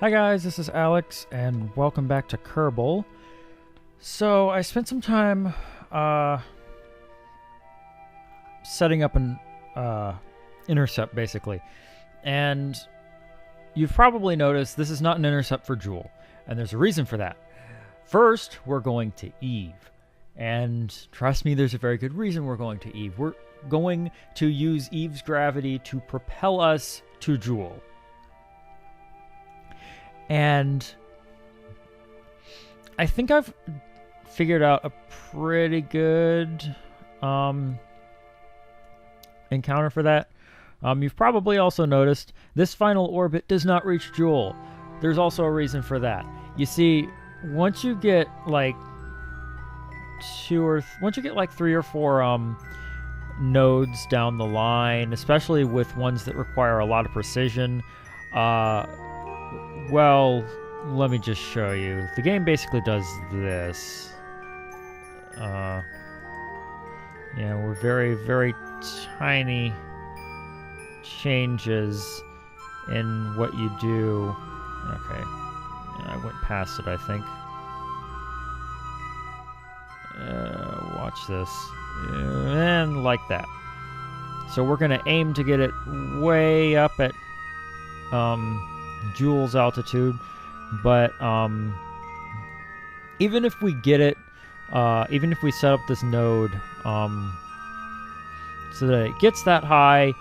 Hi guys, this is Alex, and welcome back to Kerbal. So, I spent some time setting up an intercept, basically. And you've probably noticed this is not an intercept for Jool, and there's a reason for that. First, we're going to Eve. And trust me, there's a very good reason we're going to Eve. We're going to use Eve's gravity to propel us to Jool. And I think I've figured out a pretty good encounter for that. You've probably also noticed this final orbit does not reach Jool. There's also a reason for that. You see, once you get like three or four nodes down the line, especially with ones that require a lot of precision, well, let me just show you. The game basically does this. Yeah, we're very, very tiny changes in what you do. Okay. I went past it, I think. Watch this. And like that. So we're going to aim to get it way up at Jool's altitude, but even if we get it, even if we set up this node so that it gets that high,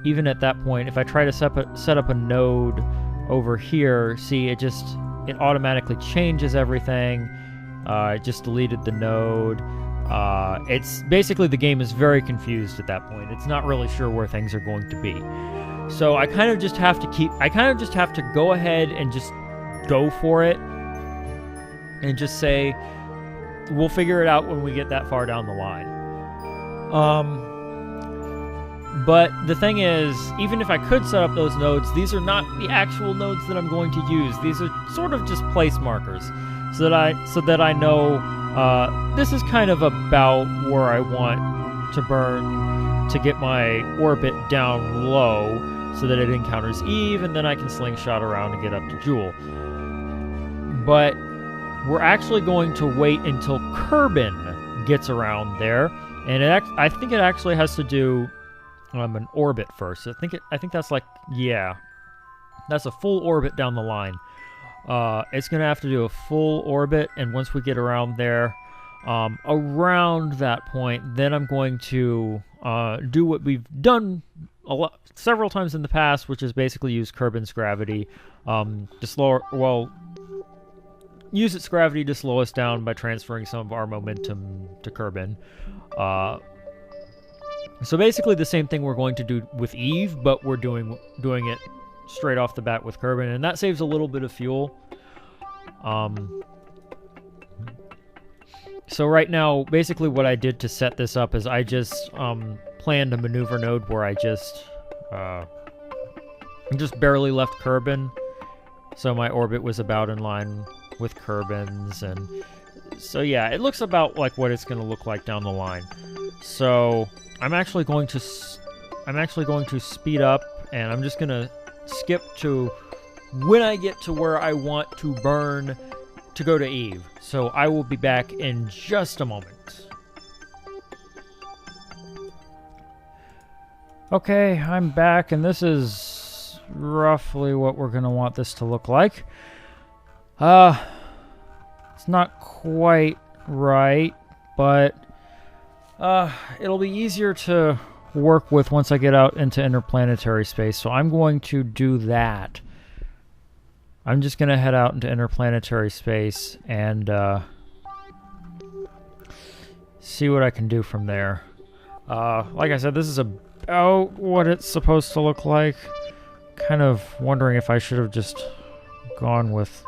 even at that point, if I try to set up a node over here, see, it automatically changes everything. It just deleted the node. It's basically, the game is very confused at that point. It's not really sure where things are going to be. So I kind of just have to go ahead and just go for it and just say, we'll figure it out when we get that far down the line. But the thing is, even if I could set up those nodes, these are not the actual nodes that I'm going to use. These are sort of just place markers, so that I know this is kind of about where I want to burn to get my orbit down low, so that it encounters Eve, and then I can slingshot around and get up to Jool. But we're actually going to wait until Kerbal gets around there, and I think it actually has to do an orbit first. I think that's like, yeah, that's a full orbit down the line. It's gonna have to do a full orbit, and once we get around there, around that point, then I'm going to do what we've done several times in the past, which is basically use Kerbal's gravity use its gravity to slow us down by transferring some of our momentum to Kerbal. So basically the same thing we're going to do with Eve, but we're doing it straight off the bat with Kerbal, and that saves a little bit of fuel. So right now, basically what I did to set this up is I just planned a maneuver node where I just barely left Kerbal, so my orbit was about in line with Kerbal's, and so yeah, it looks about like what it's going to look like down the line. So I'm actually going to speed up, and I'm just going to skip to when I get to where I want to burn to go to Eve. So I will be back in just a moment. Okay, I'm back, and this is roughly what we're going to want this to look like. It's not quite right, but it'll be easier to work with once I get out into interplanetary space, so I'm going to do that. I'm just going to head out into interplanetary space and see what I can do from there. Like I said, this is about what it's supposed to look like. Kind of wondering if I should have just gone with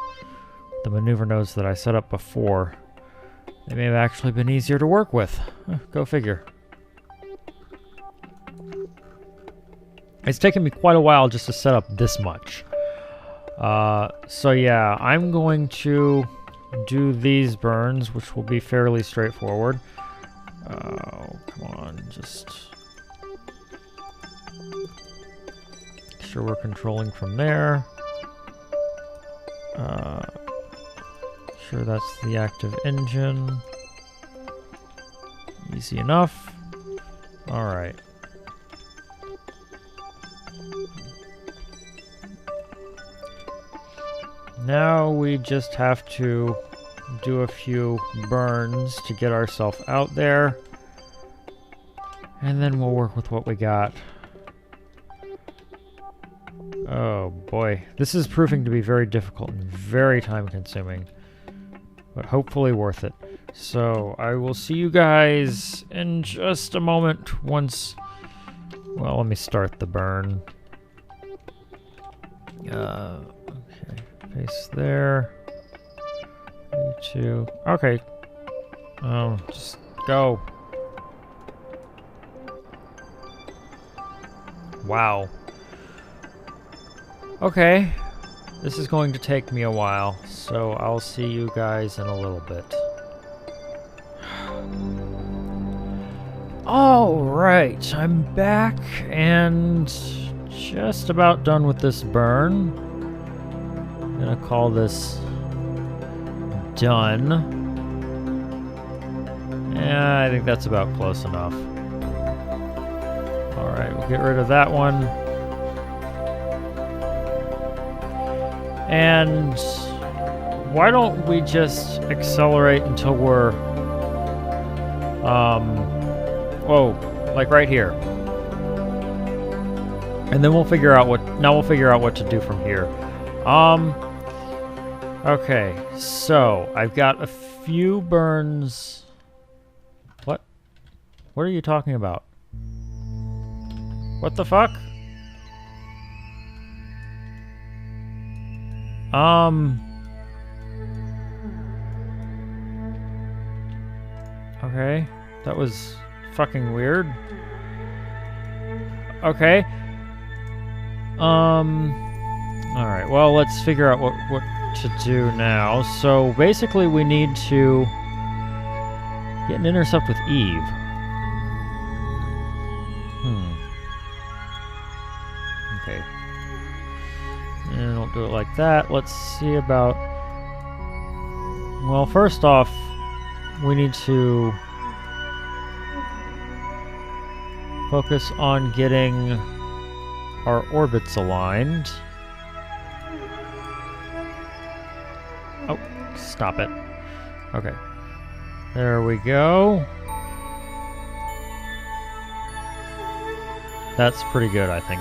the maneuver nodes that I set up before. They may have actually been easier to work with. Go figure. It's taken me quite a while just to set up this much. So yeah, I'm going to do these burns, which will be fairly straightforward. Oh, come on, just make sure we're controlling from there. Sure, that's the active engine. Easy enough. Alright. Now we just have to do a few burns to get ourselves out there. And then we'll work with what we got. Oh boy. This is proving to be very difficult and very time consuming. But hopefully worth it. So I will see you guys in just a moment once... Well, let me start the burn. Okay, paste there. 2. Okay. Just go. Wow. Okay. This is going to take me a while, so I'll see you guys in a little bit. Alright, I'm back and just about done with this burn. I'm gonna call this done. Yeah, I think that's about close enough. Alright, we'll get rid of that one. And why don't we just accelerate until we're, whoa, like right here. And then we'll figure out what to do from here. Okay, so I've got a few burns. What? What are you talking about? What the fuck? Okay, that was fucking weird. Okay. Alright, well, let's figure out what to do now. So, basically, we need to get an intercept with Eve. Okay. And don't do it like that. Let's see about... Well, first off, we need to focus on getting our orbits aligned. Oh, stop it. Okay. There we go. That's pretty good, I think.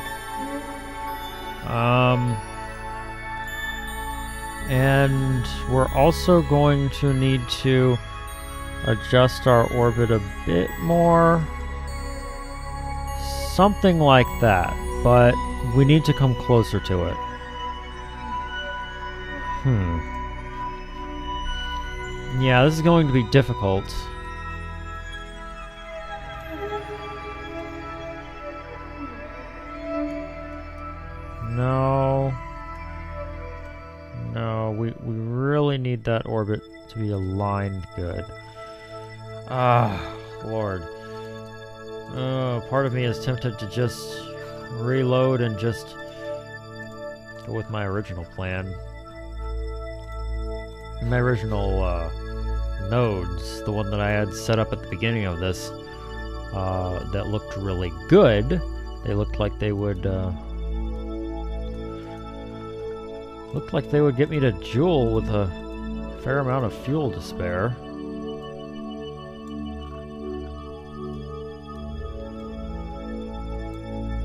And we're also going to need to adjust our orbit a bit more. Something like that, but we need to come closer to it. Yeah, this is going to be difficult. No, we really need that orbit to be aligned good. Ah, Lord. Part of me is tempted to just reload and just go with my original plan. My original nodes, the one that I had set up at the beginning of this, that looked really good. They looked like they would get me to Jool with a fair amount of fuel to spare.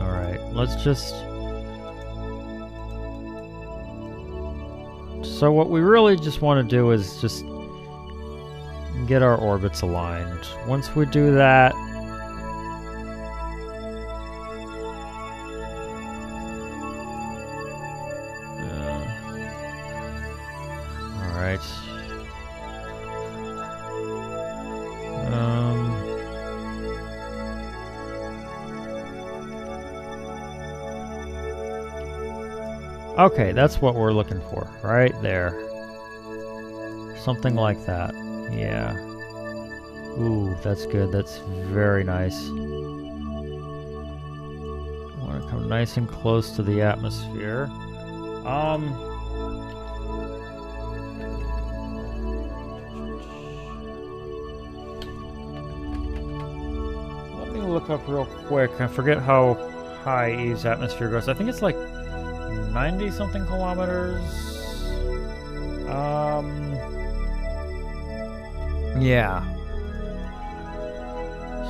Alright, let's just... So what we really just want to do is just get our orbits aligned. Once we do that... Alright. Okay, that's what we're looking for, right there. Something like that, yeah. Ooh, that's good, that's very nice. I want to come nice and close to the atmosphere. me look up real quick. I forget how high Eve's atmosphere goes. I think it's like 90-something kilometers. Yeah.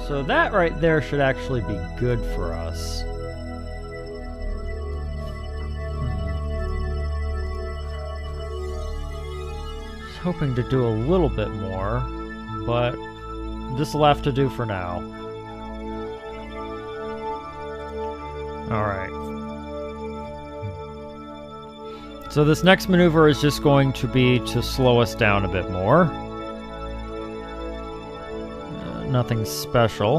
So that right there should actually be good for us. Was hoping to do a little bit more, but this will have to do for now. Alright. So this next maneuver is just going to be to slow us down a bit more. Nothing special.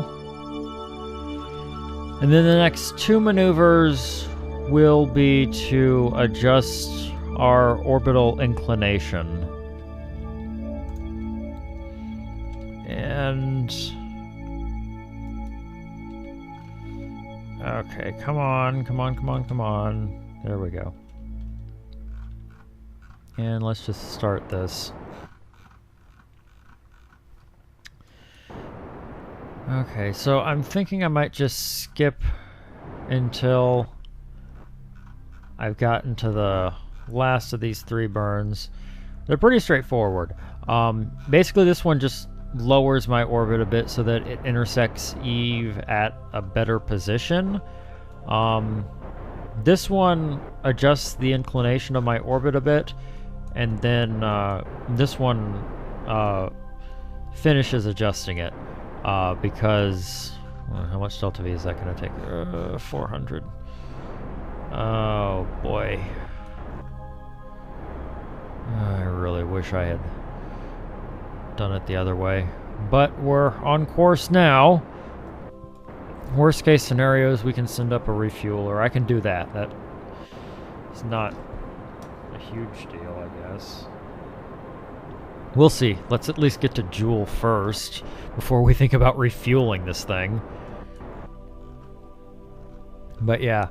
And then the next two maneuvers will be to adjust our orbital inclination. And... okay, come on, come on, come on, come on. There we go. And let's just start this. Okay, so I'm thinking I might just skip until I've gotten to the last of these three burns. They're pretty straightforward. Basically this one just lowers my orbit a bit so that it intersects Eve at a better position. This one adjusts the inclination of my orbit a bit, and then this one finishes adjusting it. Because how much delta V is that going to take? 400. Oh boy. I really wish I had done it the other way. But we're on course now. Worst case scenarios, we can send up a refueler. I can do that. That is not a huge deal, I guess. We'll see. Let's at least get to Jool first before we think about refueling this thing. But yeah.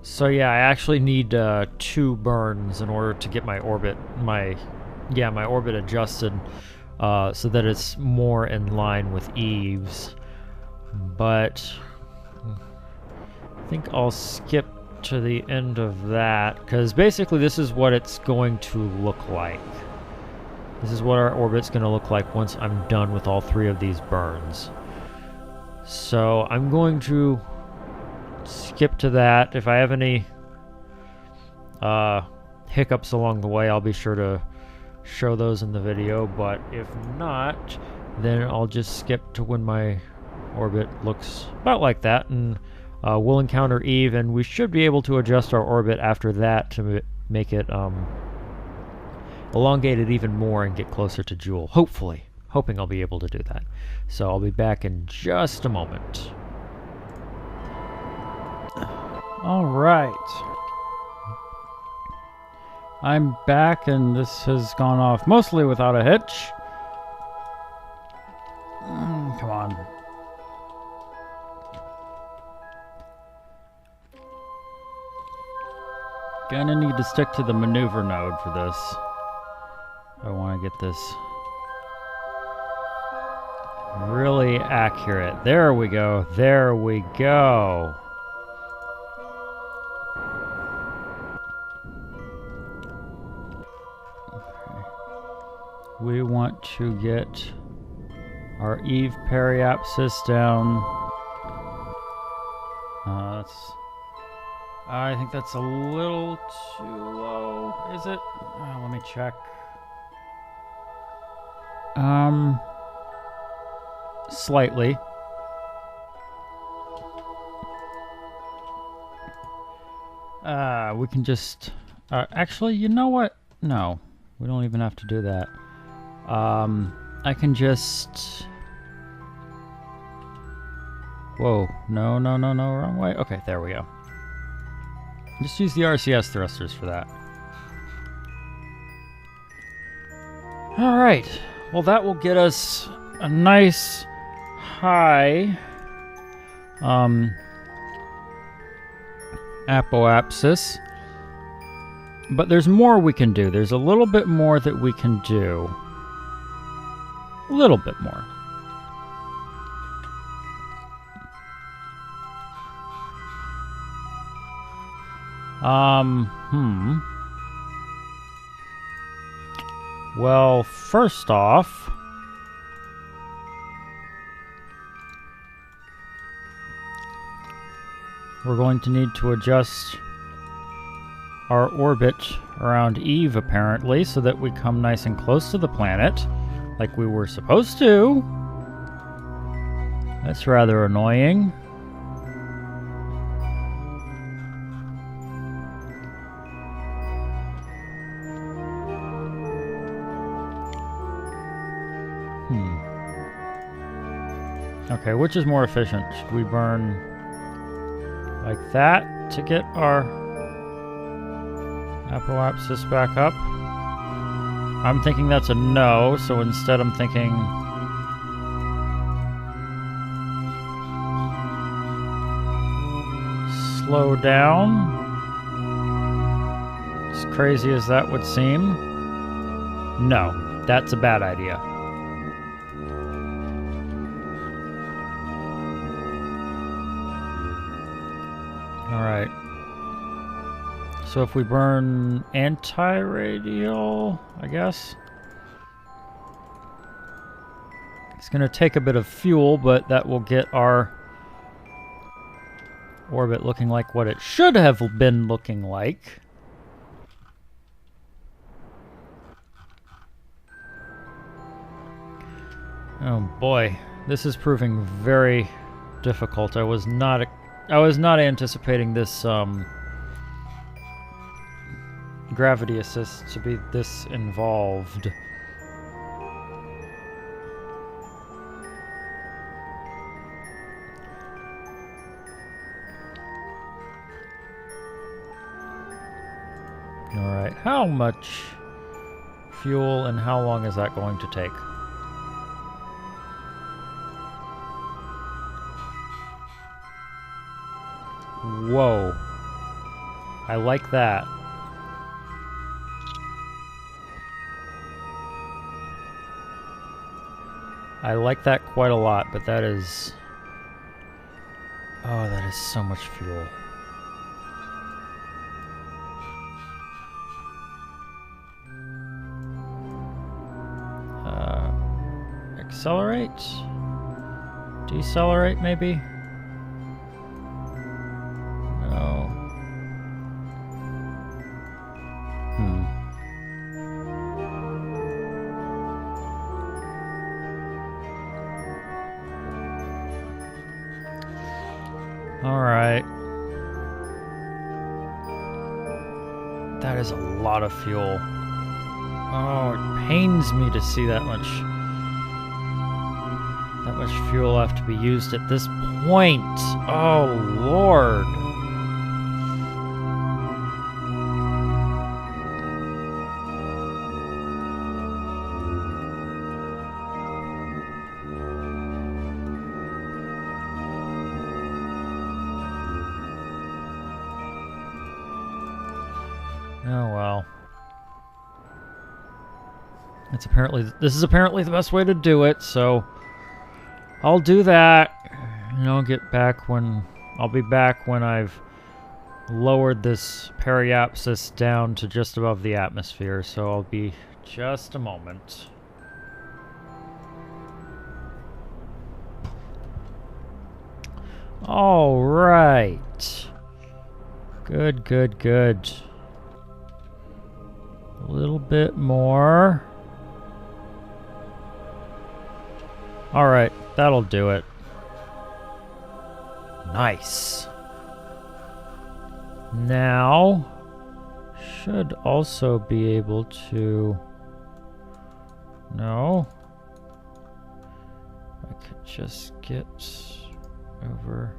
So yeah, I actually need 2 burns in order to get my orbit, my orbit adjusted so that it's more in line with Eve's. But I think I'll skip to the end of that, because basically this is what it's going to look like. This is what our orbit's going to look like once I'm done with all 3 of these burns. So I'm going to skip to that. If I have any hiccups along the way, I'll be sure to show those in the video, but if not, then I'll just skip to when my orbit looks about like that, and we'll encounter Eve, and we should be able to adjust our orbit after that to make it elongate it even more and get closer to Jool. Hopefully. Hoping I'll be able to do that. So I'll be back in just a moment. Alright. I'm back, and this has gone off mostly without a hitch. Come on. Gonna need to stick to the maneuver node for this. I want to get this really accurate. There we go. There we go. Okay. We want to get our Eve periapsis down. I think that's a little too low. Is it? Let me check. Slightly. We can just... actually, you know what? No. We don't even have to do that. I can just... Whoa. No, wrong way. Okay, there we go. Just use the RCS thrusters for that. Alright. Well, that will get us a nice high apoapsis. But there's more we can do. There's a little bit more that we can do. A little bit more. Well, first off, we're going to need to adjust our orbit around Eve, apparently, so that we come nice and close to the planet, like we were supposed to. That's rather annoying. Okay, which is more efficient? Should we burn like that to get our apoapsis back up? I'm thinking that's a no, so instead I'm thinking slow down. As crazy as that would seem. No, that's a bad idea. Alright. So if we burn anti-radial, I guess. It's going to take a bit of fuel, but that will get our orbit looking like what it should have been looking like. Oh boy, this is proving very difficult. I was not anticipating this gravity assist to be this involved. Alright, how much fuel and how long is that going to take? Whoa. I like that. I like that quite a lot, but that is... Oh, that is so much fuel. Accelerate? Decelerate, maybe? No. Alright. That is a lot of fuel. Oh, it pains me to see that much fuel have to be used at this point. Oh, Lord. Oh, well. This is apparently the best way to do it, so I'll do that, and I'll be back when I've lowered this periapsis down to just above the atmosphere, so I'll be just a moment. All right. Good, good, good. A little bit more. All right, that'll do it. Nice. Now, should also be able to... No. I could just get over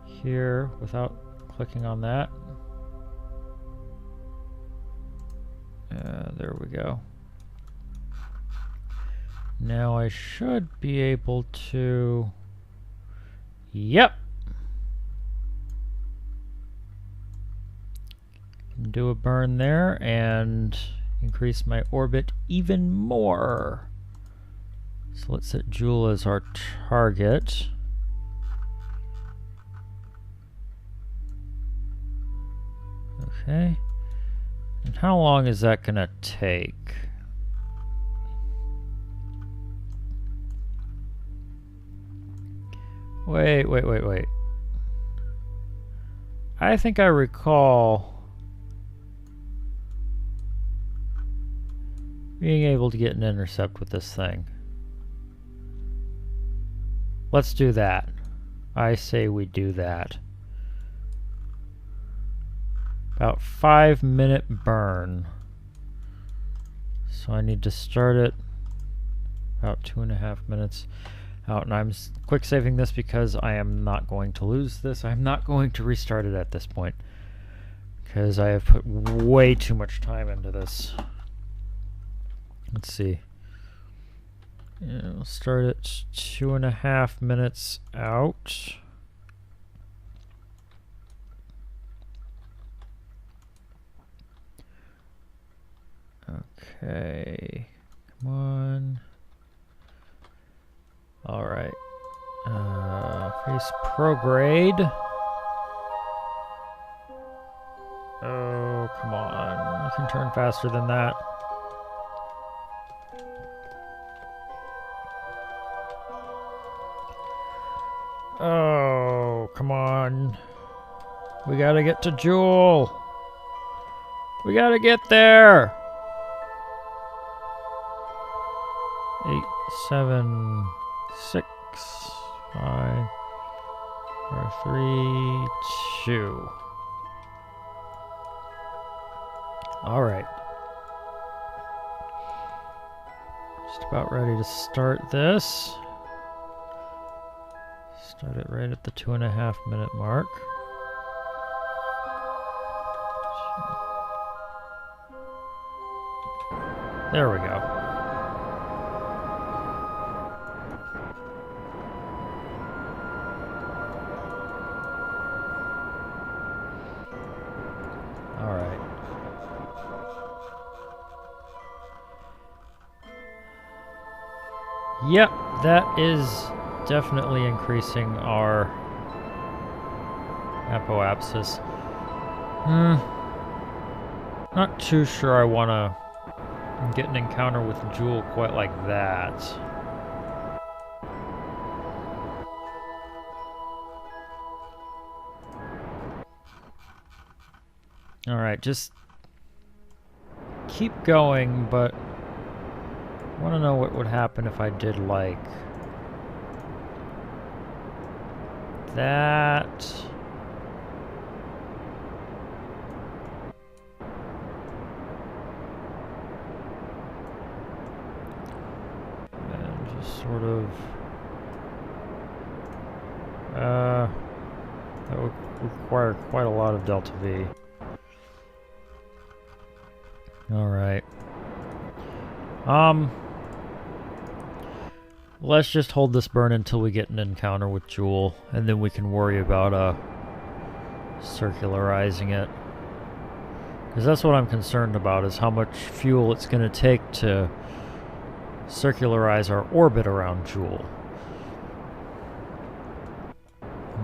here without clicking on that. There we go. Now I should be able to... Yep! Do a burn there and increase my orbit even more. So let's set Jool as our target. Okay. And how long is that gonna take? Wait. I think I recall being able to get an intercept with this thing. Let's do that. I say we do that. About 5-minute burn. So I need to start it about 2.5 minutes out, and I'm quick saving this because I am not going to lose this. I'm not going to restart it at this point because I have put way too much time into this. Let's see. Yeah, we'll start at 2.5 minutes out. Okay, come on. All right. Face prograde. Oh, come on. You can turn faster than that. Oh, come on. We gotta get to Jool. We gotta get there. 8, 7, 6, 5, 4, 3, 2. All right. Just about ready to start this. Start it right at the 2.5 minute mark. There we go. All right. Yep, that is definitely increasing our apoapsis. Not too sure I want to get an encounter with Jool quite like that. Alright, just keep going, but I want to know what would happen if I did like that. And just sort of that would require quite a lot of delta V. Alright. Let's just hold this burn until we get an encounter with Jool, and then we can worry about circularizing it. Because that's what I'm concerned about, is how much fuel it's going to take to circularize our orbit around Jool.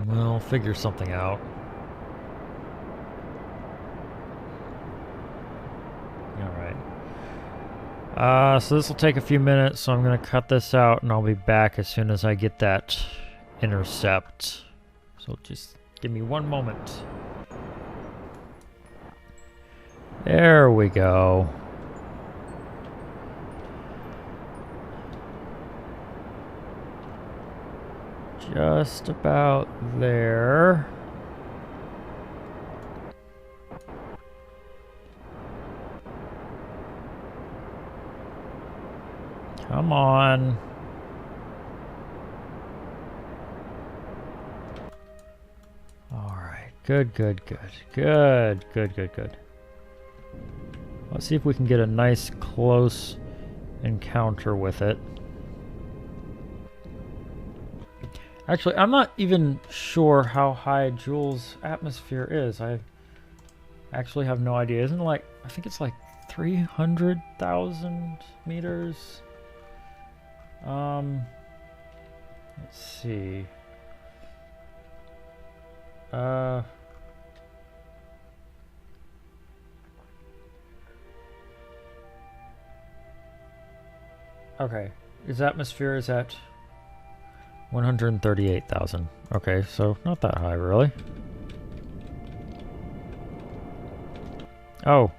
We'll figure something out. So this will take a few minutes, so I'm going to cut this out, and I'll be back as soon as I get that intercept. So just give me one moment. There we go. Just about there. Come on. All right. Good. Let's see if we can get a nice close encounter with it. Actually, I'm not even sure how high Jool's atmosphere is. I actually have no idea. Isn't it like, I think it's like 300,000 meters? Let's see. Okay. His atmosphere is at 138,000. Okay, so not that high, really. Oh.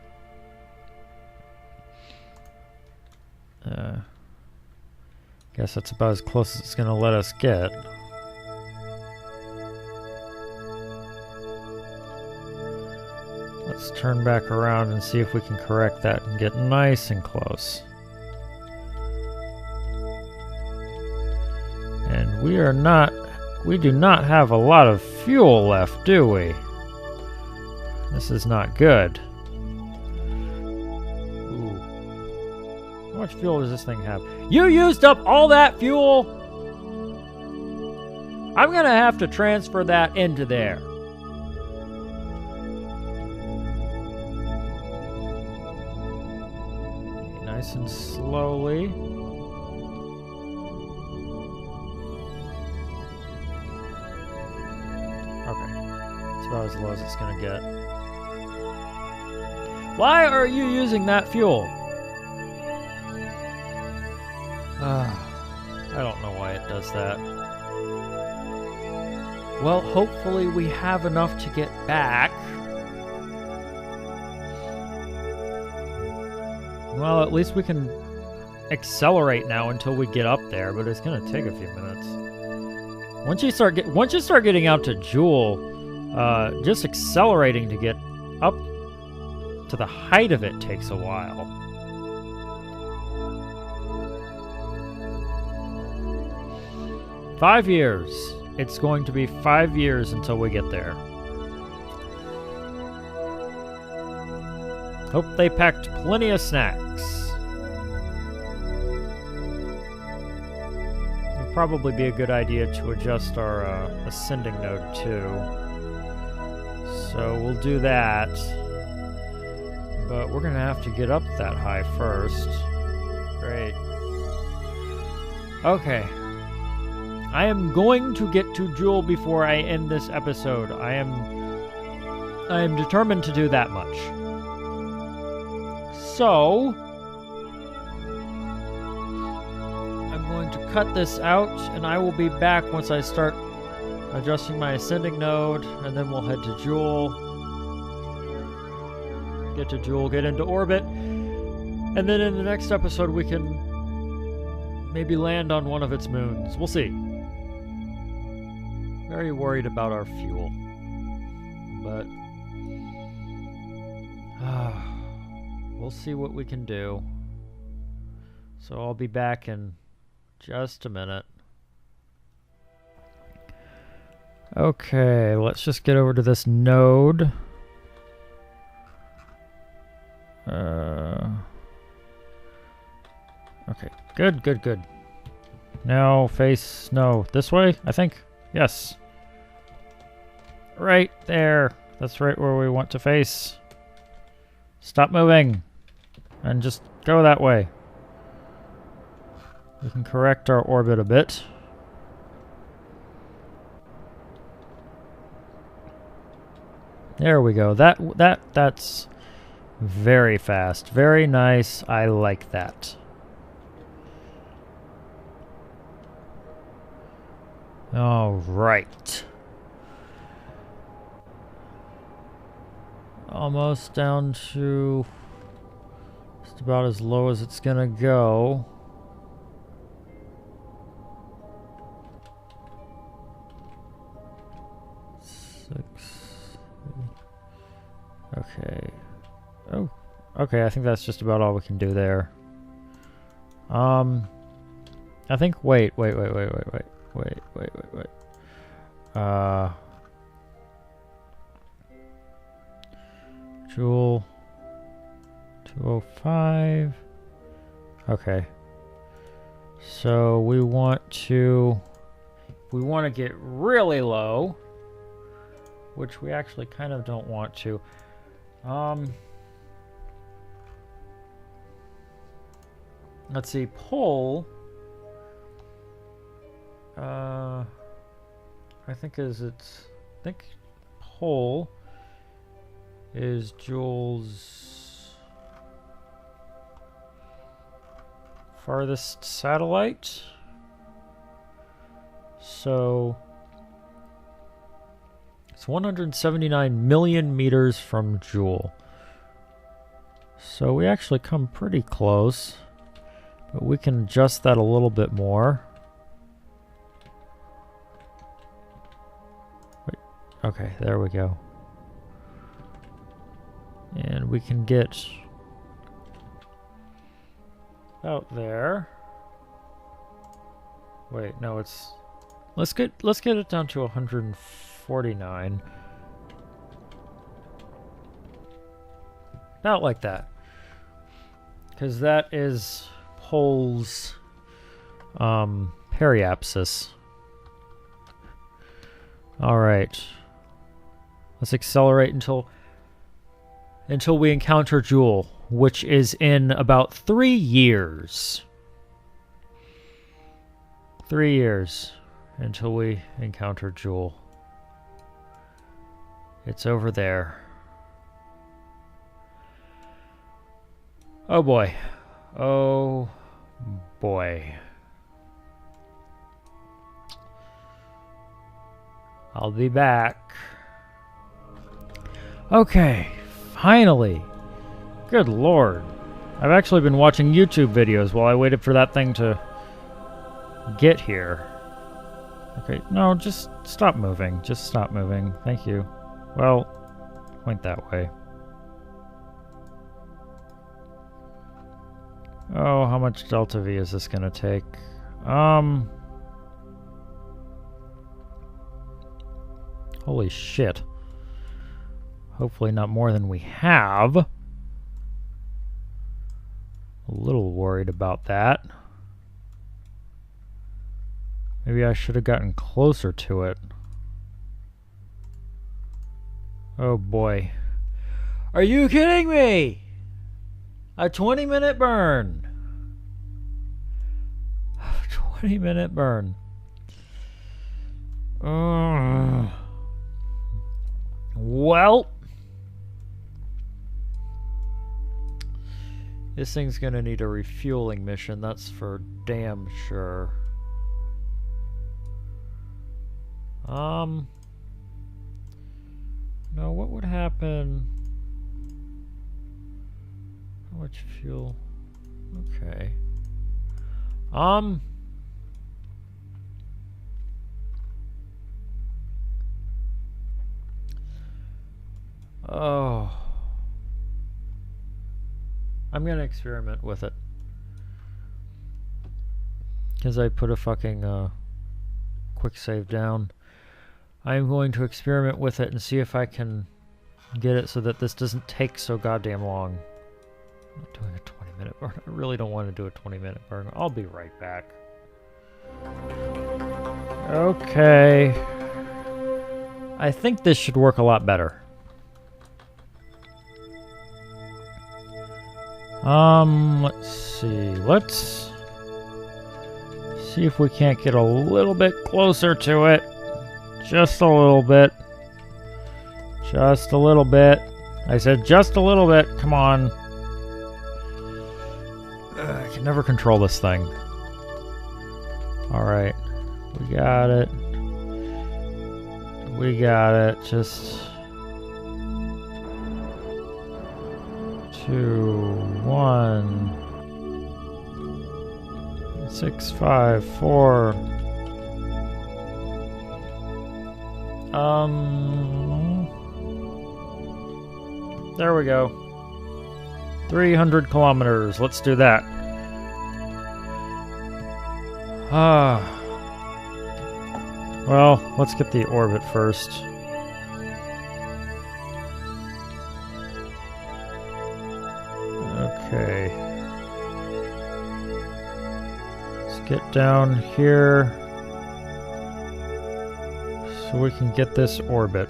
Guess that's about as close as it's gonna let us get. Let's turn back around and see if we can correct that and get nice and close. And we do not have a lot of fuel left, do we? This is not good. Ooh. How much fuel does this thing have? You used up all that fuel? I'm gonna have to transfer that into there. Nice and slowly. Okay. It's about as low as it's gonna get. Why are you using that fuel? I don't know why it does that. Well, hopefully we have enough to get back. Well, at least we can accelerate now until we get up there, but it's gonna take a few minutes. Once you start getting out to Jool, just accelerating to get up to the height of it takes a while. $5 years. It's going to be 5 years until we get there. Hope they packed plenty of snacks. It would probably be a good idea to adjust our ascending node too. So we'll do that. But we're gonna have to get up that high first. Great. Okay. I am going to get to Jool before I end this episode. I am determined to do that much. So I'm going to cut this out, and I will be back once I start adjusting my ascending node, and then we'll head to Jool. Get to Jool, get into orbit, and then in the next episode we can maybe land on one of its moons. We'll see. Very worried about our fuel, but we'll see what we can do. So I'll be back in just a minute. Okay, let's just get over to this node. Okay, good. Now face, no, this way, I think? Yes. Right there. That's right where we want to face. Stop moving. And just go that way. We can correct our orbit a bit. There we go. That's very fast. Very nice. I like that. All right. Almost down to just about as low as it's gonna go. Okay. Oh, okay. I think that's just about all we can do there. I think. Wait. Jool 205. Okay. So we want to get really low, which we actually kind of don't want to. Let's see, pull. I think pull is Jool's farthest satellite. So it's 179 million meters from Jool. So we actually come pretty close, but we can adjust that a little bit more. Wait, okay, there we go. And we can get out there. Wait, no, it's let's get it down to 149. Not like that. Because that is Pole's periapsis. Alright. Let's accelerate until we encounter Jool, which is in about 3 years. 3 years until we encounter Jool. It's over there. Oh boy. Oh boy. I'll be back. Okay, finally. Good lord. I've actually been watching YouTube videos while I waited for that thing to get here. Okay, no, just stop moving. Just stop moving. Thank you. Well, point that way. Oh, how much Delta V is this gonna take? Holy shit. Hopefully not more than we have. A little worried about that. Maybe I should have gotten closer to it. Oh boy. Are you kidding me? A 20-minute burn. 20-minute burn. Well, this thing's gonna need a refueling mission, that's for damn sure. No, what would happen? How much fuel? Okay. Oh. I'm gonna experiment with it. Because I put a fucking, quick save down. I'm going to experiment with it and see if I can get it so that this doesn't take so goddamn long. I'm not doing a 20-minute burn. I really don't want to do a 20-minute burn. I'll be right back. Okay. I think this should work a lot better. Let's see. Let's see if we can't get a little bit closer to it. Just a little bit. Just a little bit. I said just a little bit. Come on. I can never control this thing. Alright. We got it. We got it. Just 2, 1, 6, 5, 4. There we go. 300 kilometers. Let's do that. Well, let's get the orbit first. Okay. Let's get down here so we can get this orbit.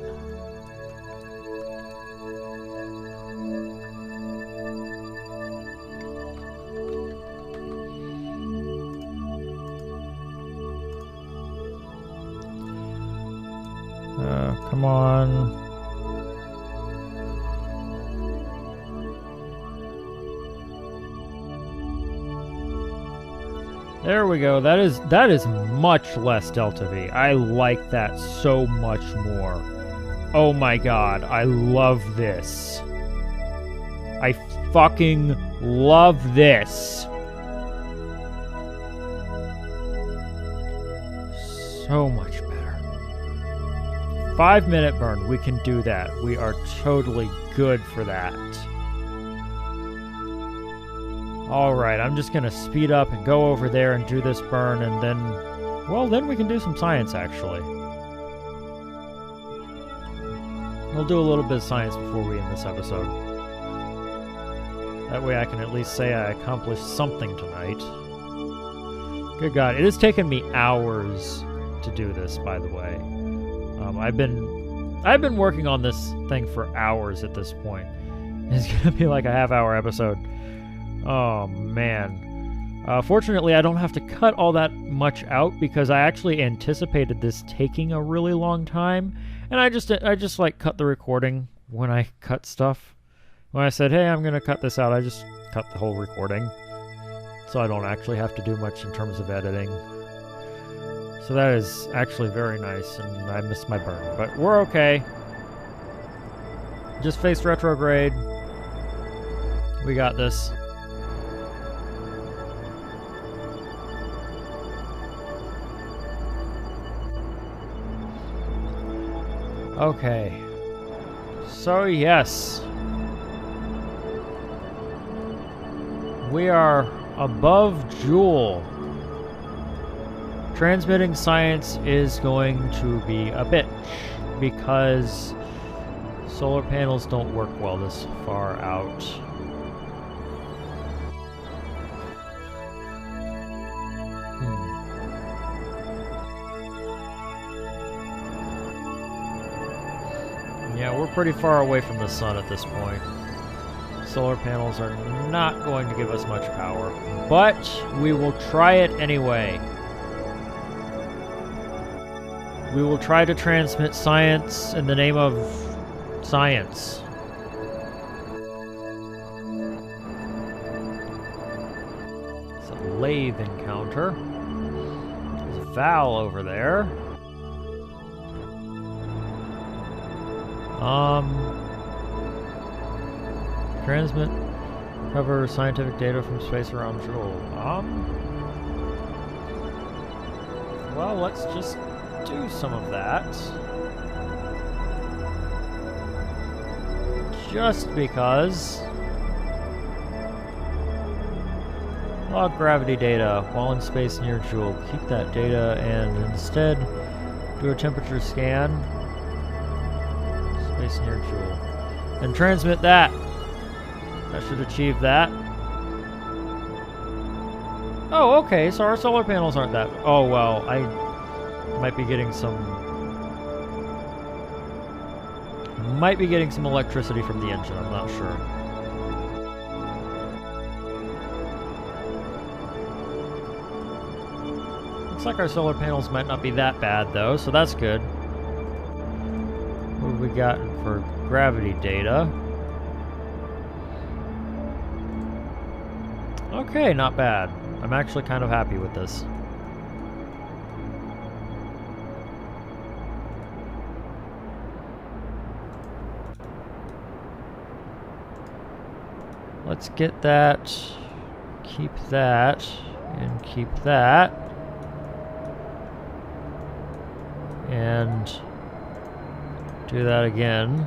Come on. There we go. That is much less Delta V. I like that so much more. Oh my god, I love this. I fucking love this. So much better. 5-minute burn, we can do that. We are totally good for that. Alright, I'm just gonna speed up and go over there and do this burn, and then, well, then we can do some science, actually. We'll do a little bit of science before we end this episode. That way I can at least say I accomplished something tonight. Good God, it has taken me hours to do this, by the way. I've been working on this thing for hours at this point. It's gonna be like a half-hour episode. Oh, man. Fortunately, I don't have to cut all that much out because I actually anticipated this taking a really long time, and I just like cut the recording when I cut stuff. When I said, hey, I'm going to cut this out, I just cut the whole recording, so I don't actually have to do much in terms of editing. So that is actually very nice, and I missed my burn, but we're okay. Just face retrograde. We got this. Okay, so yes, we are above Jool. Transmitting science is going to be a bitch because solar panels don't work well this far out. Yeah, we're pretty far away from the sun at this point. Solar panels are not going to give us much power, but we will try it anyway. We will try to transmit science in the name of science. It's a lathe encounter. There's a Val over there. Transmit, cover scientific data from space around Jool. Well, let's just do some of that. Just because. Log gravity data while in space near Jool. Keep that data and instead do a temperature scan. Space near Jool. And transmit that. That should achieve that. Oh, okay, so our solar panels aren't that... Oh, well, I might be getting some... Might be getting some electricity from the engine, I'm not sure. Looks like our solar panels might not be that bad, though, so that's good. What have we got for gravity data? Okay, not bad. I'm actually kind of happy with this. Let's get that, keep that, and keep that. And do that again.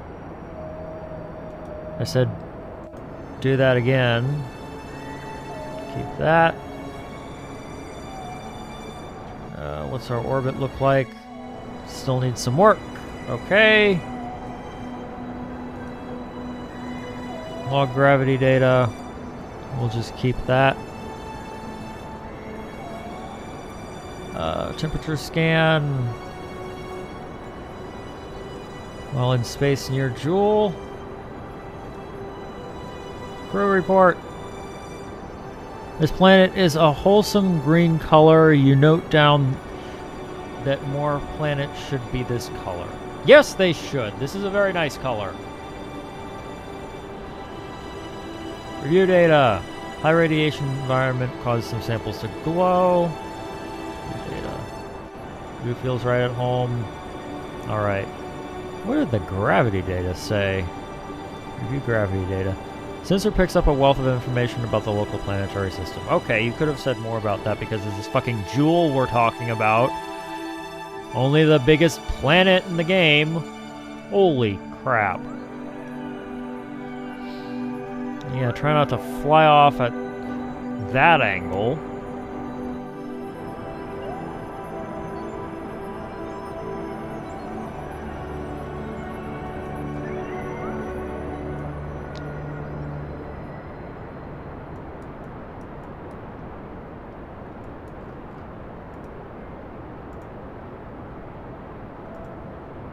I said do that again. Keep that. What's our orbit look like? Still needs some work. Okay. Log gravity data. We'll just keep that. Temperature scan. While in space near Jool. Crew report. This planet is a wholesome green color. You note down that more planets should be this color. Yes, they should. This is a very nice color. Review data. High radiation environment caused some samples to glow. Data. Who feels right at home? Alright. What did the gravity data say? Review gravity data. Sensor picks up a wealth of information about the local planetary system. Okay, you could have said more about that because this is fucking Jool we're talking about. Only the biggest planet in the game. Holy crap. Yeah, try not to fly off at that angle.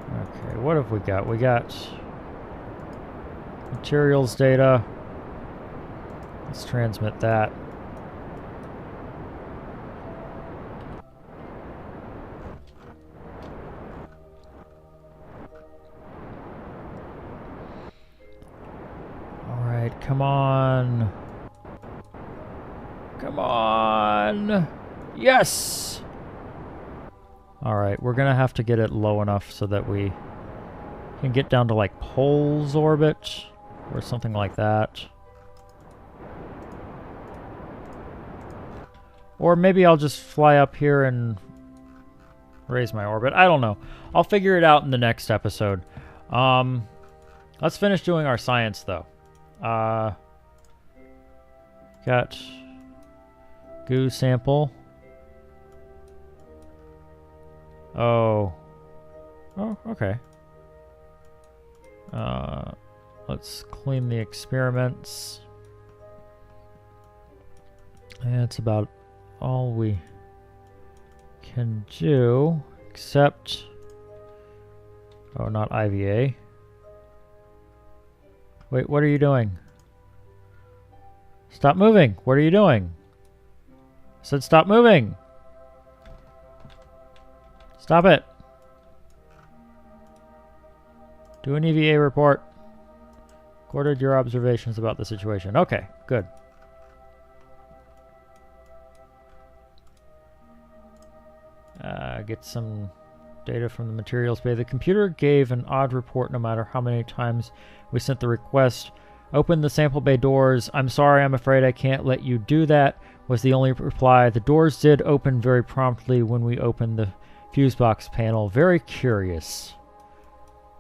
Okay, what have we got? We got materials data. Let's transmit that. All right, come on. Come on. Yes! All right, we're going to have to get it low enough so that we can get down to like Pole's orbit or something like that. Or maybe I'll just fly up here and raise my orbit. I don't know. I'll figure it out in the next episode. Let's finish doing our science, though. Got goo sample. Oh, okay. Let's clean the experiments. And it's about all we can do, except... Oh, not IVA. Wait, what are you doing? Stop moving! What are you doing? I said stop moving! Stop it! Do an EVA report. Recorded your observations about the situation. Okay, good. Get some data from the materials bay. The computer gave an odd report no matter how many times we sent the request. Open the sample bay doors. I'm sorry, I'm afraid I can't let you do that, was the only reply. The doors did open very promptly when we opened the fuse box panel. Very curious.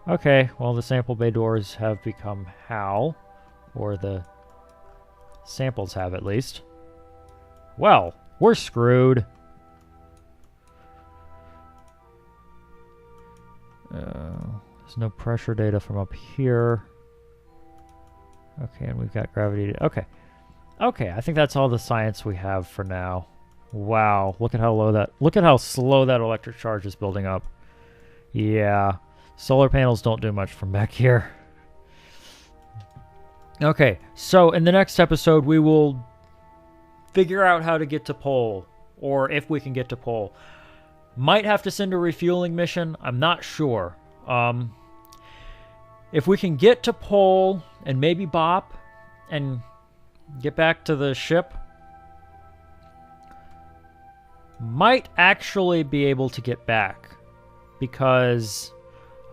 Okay, well, the sample bay doors have become HAL, or the samples have at least. Well, we're screwed. There's no pressure data from up here. Okay, and we've got gravity data. Okay. Okay, I think that's all the science we have for now. Wow, look at how slow that electric charge is building up. Yeah, solar panels don't do much from back here. Okay, so in the next episode we will figure out how to get to Pole, or if we can get to Pole. Might have to send a refueling mission. I'm not sure. If we can get to Pole and maybe Bop and get back to the ship, might actually be able to get back because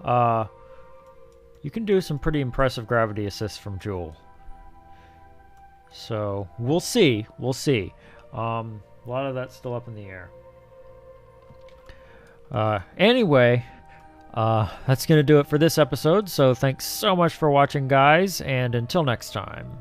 you can do some pretty impressive gravity assists from Jool. So we'll see. We'll see. A lot of that's still up in the air. Anyway, that's going to do it for this episode, so thanks so much for watching, guys, and until next time.